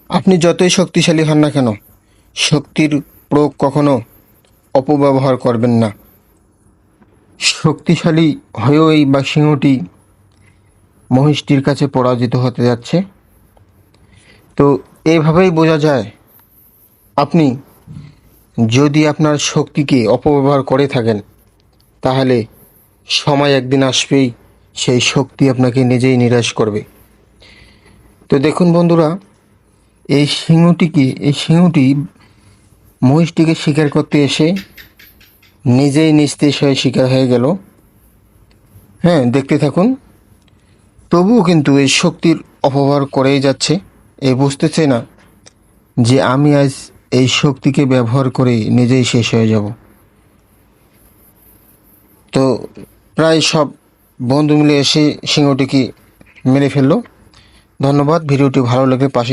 আপনি যতই শক্তিশালী হন না কেন, শক্তির প্রয়োগ কখনো অপব্যবহার করবেন না। শক্তিশালী হয়েও এই সিংহটি মহিষটির কাছে পরাজিত হতে যাচ্ছে। তো এইভাবেই বোঝা যায়, আপনি যদি আপনার শক্তিকে অপব্যবহার করে থাকেন, তাহলে সময় একদিন আসবেই সেই শক্তি আপনাকে নিজেই নিরাশ করবে। তো দেখুন বন্ধুরা, এই সিংহটি মহিষটিকে শিকার করতে এসে নিজেই নিস্তেজ হয়ে শিকার হয়ে গেল। হ্যাঁ, দেখতে থাকুন। তবুও কিন্তু এই শক্তির অপব্যবহার করেই যাচ্ছে। বুঝতেছে না যে আমি আজ এই শক্তিকে ব্যবহার করে নিজেই শেষ হয়ে যাব। তো প্রায় সব বন্ধু মিলে এসে সিংহটিকে মেরে ফেললো। ধন্যবাদ। ভিডিওটি ভালো লাগলে পাশে